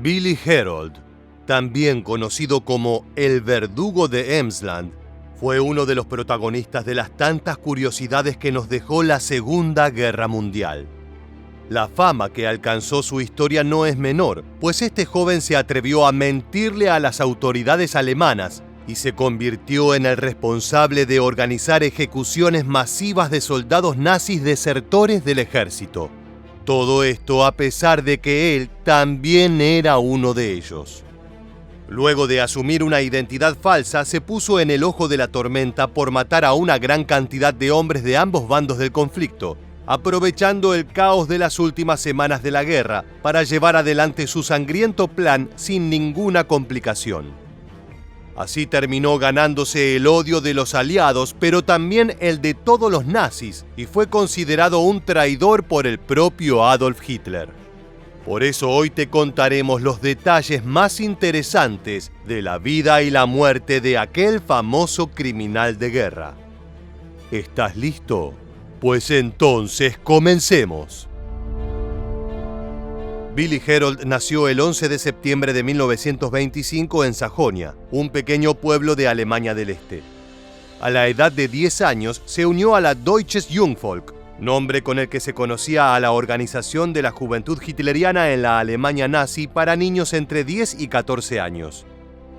Willi Herold, también conocido como el verdugo de Emsland, fue uno de los protagonistas de las tantas curiosidades que nos dejó la Segunda Guerra Mundial. La fama que alcanzó su historia no es menor, pues este joven se atrevió a mentirle a las autoridades alemanas y se convirtió en el responsable de organizar ejecuciones masivas de soldados nazis desertores del ejército. Todo esto a pesar de que él también era uno de ellos. Luego de asumir una identidad falsa, se puso en el ojo de la tormenta por matar a una gran cantidad de hombres de ambos bandos del conflicto, aprovechando el caos de las últimas semanas de la guerra para llevar adelante su sangriento plan sin ninguna complicación. Así terminó ganándose el odio de los aliados, pero también el de todos los nazis, y fue considerado un traidor por el propio Adolf Hitler. Por eso hoy te contaremos los detalles más interesantes de la vida y la muerte de aquel famoso criminal de guerra. ¿Estás listo? Pues entonces comencemos. Willi Herold nació el 11 de septiembre de 1925 en Sajonia, un pequeño pueblo de Alemania del Este. A la edad de 10 años se unió a la Deutsches Jungvolk, nombre con el que se conocía a la organización de la juventud hitleriana en la Alemania nazi para niños entre 10 y 14 años.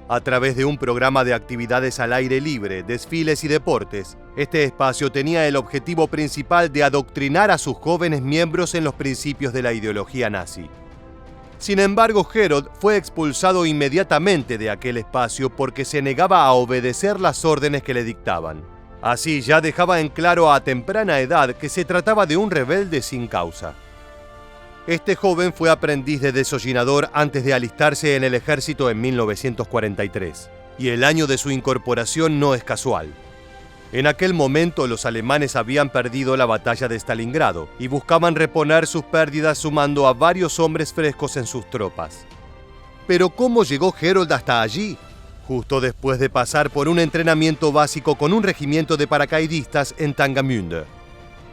A través de un programa de actividades al aire libre, desfiles y deportes, este espacio tenía el objetivo principal de adoctrinar a sus jóvenes miembros en los principios de la ideología nazi. Sin embargo, Herold fue expulsado inmediatamente de aquel espacio porque se negaba a obedecer las órdenes que le dictaban. Así ya dejaba en claro a temprana edad que se trataba de un rebelde sin causa. Este joven fue aprendiz de desollinador antes de alistarse en el ejército en 1943, y el año de su incorporación no es casual. En aquel momento los alemanes habían perdido la batalla de Stalingrado y buscaban reponer sus pérdidas sumando a varios hombres frescos en sus tropas. Pero ¿cómo llegó Herold hasta allí? Justo después de pasar por un entrenamiento básico con un regimiento de paracaidistas en Tangamünde.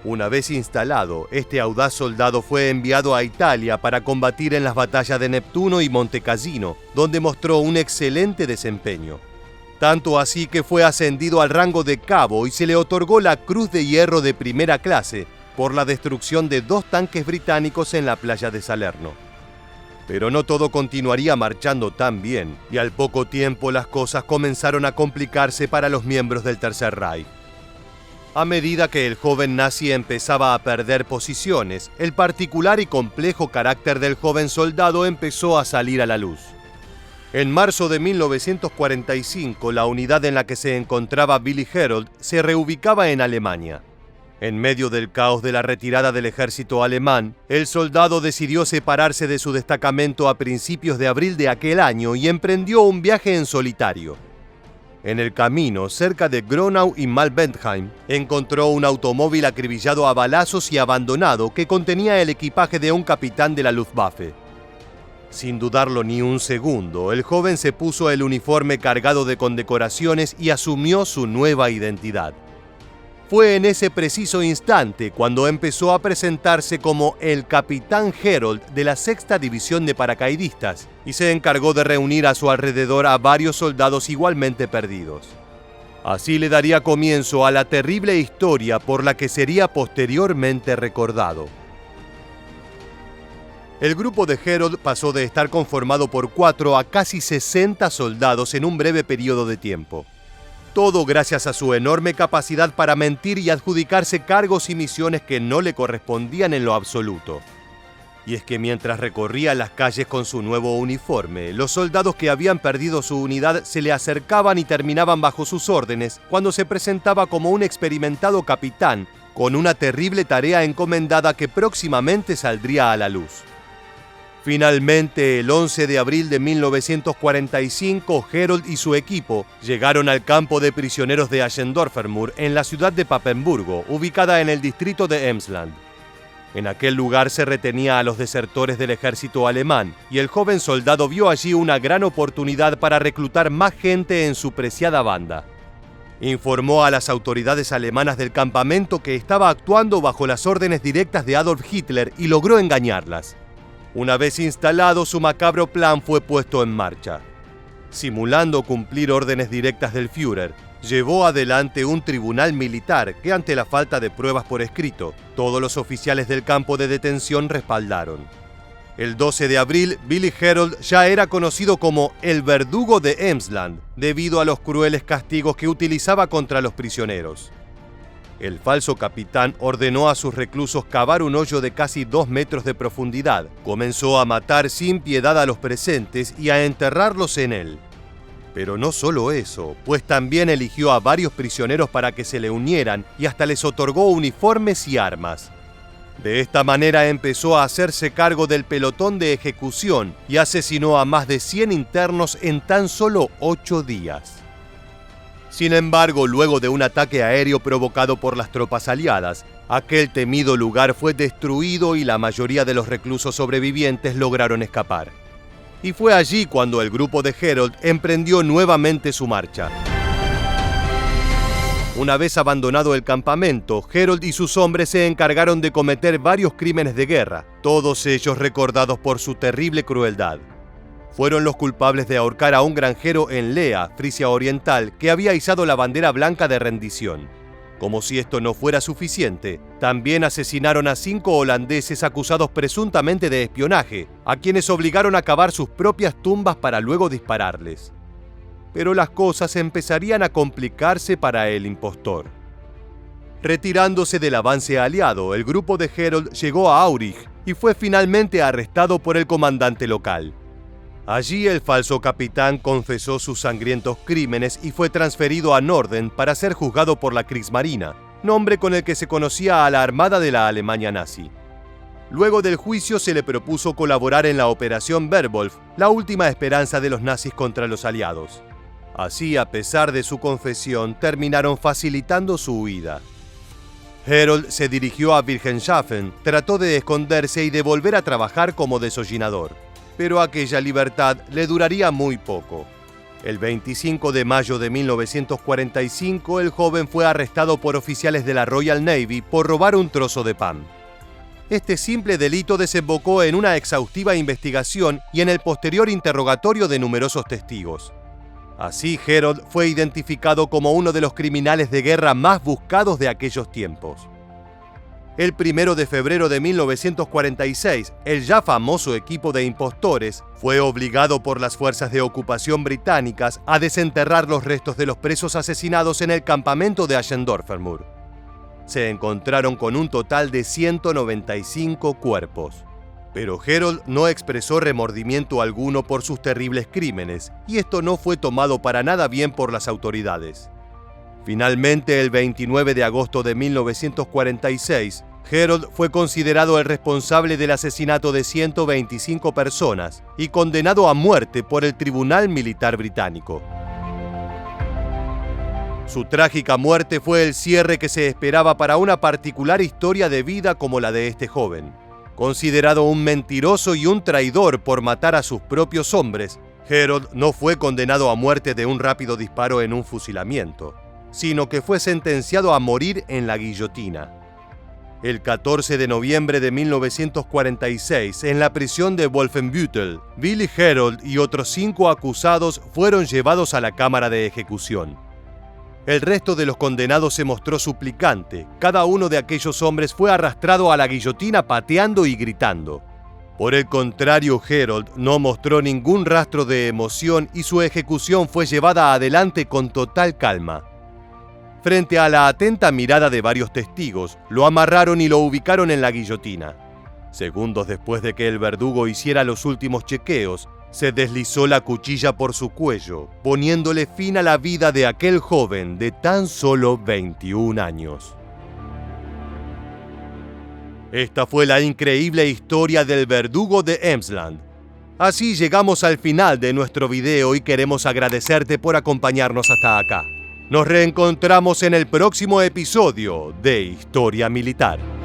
Una vez instalado, este audaz soldado fue enviado a Italia para combatir en las batallas de Neptuno y Monte Cassino, donde mostró un excelente desempeño. Tanto así que fue ascendido al rango de cabo y se le otorgó la Cruz de Hierro de primera clase por la destrucción de 2 tanques británicos en la playa de Salerno. Pero no todo continuaría marchando tan bien, y al poco tiempo las cosas comenzaron a complicarse para los miembros del Tercer Reich. A medida que el joven nazi empezaba a perder posiciones, el particular y complejo carácter del joven soldado empezó a salir a la luz. En marzo de 1945, la unidad en la que se encontraba Willi Herold se reubicaba en Alemania. En medio del caos de la retirada del ejército alemán, el soldado decidió separarse de su destacamento a principios de abril de aquel año y emprendió un viaje en solitario. En el camino, cerca de Gronau y Malbentheim, encontró un automóvil acribillado a balazos y abandonado que contenía el equipaje de un capitán de la Luftwaffe. Sin dudarlo ni un segundo, el joven se puso el uniforme cargado de condecoraciones y asumió su nueva identidad. Fue en ese preciso instante cuando empezó a presentarse como el Capitán Herold de la 6ª División de Paracaidistas y se encargó de reunir a su alrededor a varios soldados igualmente perdidos. Así le daría comienzo a la terrible historia por la que sería posteriormente recordado. El grupo de Herold pasó de estar conformado por 4 a casi 60 soldados en un breve periodo de tiempo. Todo gracias a su enorme capacidad para mentir y adjudicarse cargos y misiones que no le correspondían en lo absoluto. Y es que mientras recorría las calles con su nuevo uniforme, los soldados que habían perdido su unidad se le acercaban y terminaban bajo sus órdenes cuando se presentaba como un experimentado capitán con una terrible tarea encomendada que próximamente saldría a la luz. Finalmente, el 11 de abril de 1945, Herold y su equipo llegaron al campo de prisioneros de Aschendorfer en la ciudad de Papenburgo, ubicada en el distrito de Emsland. En aquel lugar se retenía a los desertores del ejército alemán, y el joven soldado vio allí una gran oportunidad para reclutar más gente en su preciada banda. Informó a las autoridades alemanas del campamento que estaba actuando bajo las órdenes directas de Adolf Hitler y logró engañarlas. Una vez instalado, su macabro plan fue puesto en marcha. Simulando cumplir órdenes directas del Führer, llevó adelante un tribunal militar que, ante la falta de pruebas por escrito, todos los oficiales del campo de detención respaldaron. El 12 de abril, Willi Herold ya era conocido como el verdugo de Emsland, debido a los crueles castigos que utilizaba contra los prisioneros. El falso capitán ordenó a sus reclusos cavar un hoyo de casi 2 metros de profundidad, comenzó a matar sin piedad a los presentes y a enterrarlos en él. Pero no solo eso, pues también eligió a varios prisioneros para que se le unieran y hasta les otorgó uniformes y armas. De esta manera empezó a hacerse cargo del pelotón de ejecución y asesinó a más de 100 internos en tan solo 8 días. Sin embargo, luego de un ataque aéreo provocado por las tropas aliadas, aquel temido lugar fue destruido y la mayoría de los reclusos sobrevivientes lograron escapar. Y fue allí cuando el grupo de Herold emprendió nuevamente su marcha. Una vez abandonado el campamento, Herold y sus hombres se encargaron de cometer varios crímenes de guerra, todos ellos recordados por su terrible crueldad. Fueron los culpables de ahorcar a un granjero en Lea, Frisia Oriental, que había izado la bandera blanca de rendición. Como si esto no fuera suficiente, también asesinaron a 5 holandeses acusados presuntamente de espionaje, a quienes obligaron a cavar sus propias tumbas para luego dispararles. Pero las cosas empezarían a complicarse para el impostor. Retirándose del avance aliado, el grupo de Herold llegó a Aurich y fue finalmente arrestado por el comandante local. Allí el falso capitán confesó sus sangrientos crímenes y fue transferido a Norden para ser juzgado por la Kriegsmarine, nombre con el que se conocía a la armada de la Alemania nazi. Luego del juicio se le propuso colaborar en la Operación Werwolf, la última esperanza de los nazis contra los aliados. Así, a pesar de su confesión, terminaron facilitando su huida. Herold se dirigió a Wilhelmshaven, trató de esconderse y de volver a trabajar como desollinador. Pero aquella libertad le duraría muy poco. El 25 de mayo de 1945, el joven fue arrestado por oficiales de la Royal Navy por robar un trozo de pan. Este simple delito desembocó en una exhaustiva investigación y en el posterior interrogatorio de numerosos testigos. Así, Herold fue identificado como uno de los criminales de guerra más buscados de aquellos tiempos. El 1 de febrero de 1946, el ya famoso equipo de impostores fue obligado por las fuerzas de ocupación británicas a desenterrar los restos de los presos asesinados en el campamento de Aschendorfer. Se encontraron con un total de 195 cuerpos. Pero Herold no expresó remordimiento alguno por sus terribles crímenes, y esto no fue tomado para nada bien por las autoridades. Finalmente, el 29 de agosto de 1946, Herold fue considerado el responsable del asesinato de 125 personas y condenado a muerte por el Tribunal Militar Británico. Su trágica muerte fue el cierre que se esperaba para una particular historia de vida como la de este joven. Considerado un mentiroso y un traidor por matar a sus propios hombres, Herold no fue condenado a muerte de un rápido disparo en un fusilamiento, sino que fue sentenciado a morir en la guillotina. El 14 de noviembre de 1946, en la prisión de Wolfenbüttel, Willi Herold y otros 5 acusados fueron llevados a la cámara de ejecución. El resto de los condenados se mostró suplicante. Cada uno de aquellos hombres fue arrastrado a la guillotina pateando y gritando. Por el contrario, Herold no mostró ningún rastro de emoción y su ejecución fue llevada adelante con total calma. Frente a la atenta mirada de varios testigos, lo amarraron y lo ubicaron en la guillotina. Segundos después de que el verdugo hiciera los últimos chequeos, se deslizó la cuchilla por su cuello, poniéndole fin a la vida de aquel joven de tan solo 21 años. Esta fue la increíble historia del verdugo de Emsland. Así llegamos al final de nuestro video y queremos agradecerte por acompañarnos hasta acá. Nos reencontramos en el próximo episodio de Historia Militar.